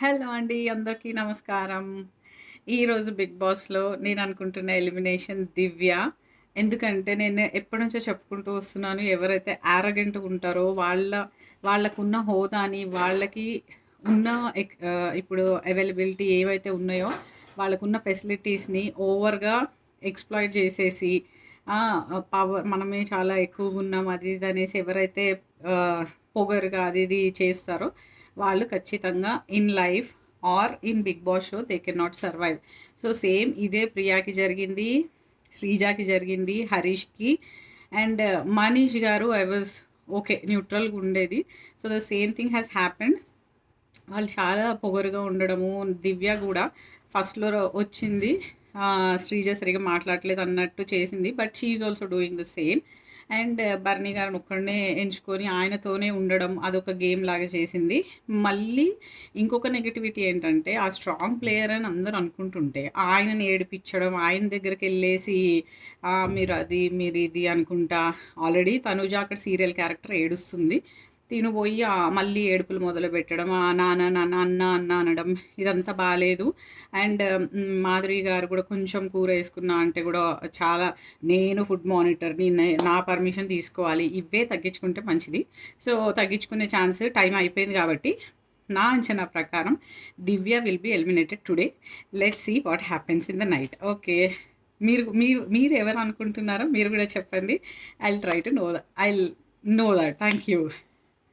Hello అండి. అందరికీ నమస్కారం. ఈరోజు 'బిగ్ బాస్‌లో' నేను అనుకుంటున్న ఎలిమినేషన్ దివ్య. ఎందుకంటే నేను ఎప్పటినుంచో చెప్పుకుంటూ వస్తున్నాను. ఎవరైతే యారగెంట్‌గా ఉంటారో వాళ్ళకున్న హోదాని, వాళ్ళకి ఉన్న ఇప్పుడు అవైలబిలిటీ ఏవైతే ఉన్నాయో, వాళ్ళకున్న ఫెసిలిటీస్‌ని ఓవర్‌గా ఎక్స్‌ప్లాయిట్ చేసేసి మనమే చాలా ఎక్కువగున్నాం అది ఇది అనేసి ఎవరైతే పొగరుగా అది ఇది చేస్తారో వాళ్ళు ఖచ్చితంగా in life or in 'Bigg Boss' show they can not survive. So, same ఇదే ప్రియాకి జరిగింది, శ్రీజాకి జరిగింది, హరీష్‌కి అండ్ మనీష్ గారు ఐ వాజ్ ఓకే. న్యూట్రల్‌గా ఉండేది. So, the same thing has happened. వాళ్ళు చాలా పొగరుగా ఉండడము, దివ్య గూడా ఫస్ట్‌లో వచ్చింది. శ్రీజ సరిగ్గా మాట్లాడట్లేదు అన్నట్టు చేసింది. But she is also doing the same. And బర్నీ గారిని ఒక్కడినే ఎంచుకొని ఆయనతోనే ఉండడం అదొక గేమ్ లాగా చేసింది. మళ్ళీ ఇంకొక నెగటివిటీ ఏంటంటే, ఆ స్ట్రాంగ్ ప్లేయర్ అని అందరూ అనుకుంటుంటే, ఆయనని ఏడిపిచ్చడం, ఆయన దగ్గరికెళ్ళేసి మీరు అది, మీరు ఇది అనుకుంటా ఆల్రెడీ తనుజ అక్కడ సీరియల్ క్యారెక్టర్ ఏడుస్తుంది. తిను పోయి మళ్ళీ ఏడుపులు మొదలుపెట్టడం, నాన్న, నాన్న, అన్న, అన్న అనడం ఇదంతా బాలేదు. అండ్ మాధురి గారు కూడా కొంచెం కూరేసుకున్నా అంటే కూడా చాలా నేను ఫుడ్ మానిటర్‌ని నా పర్మిషన్ తీసుకోవాలి. ఇవే తగ్గించుకుంటే మంచిది. సో, తగ్గించుకునే ఛాన్స్ టైం అయిపోయింది కాబట్టి, నా అంచనా ప్రకారం Divya will be eliminated today. Let's see what happens in the night. Okay. మీరు మీరు మీరు ఎవరు అనుకుంటున్నారో మీరు కూడా చెప్పండి. I will try to know I will know that. Thank you.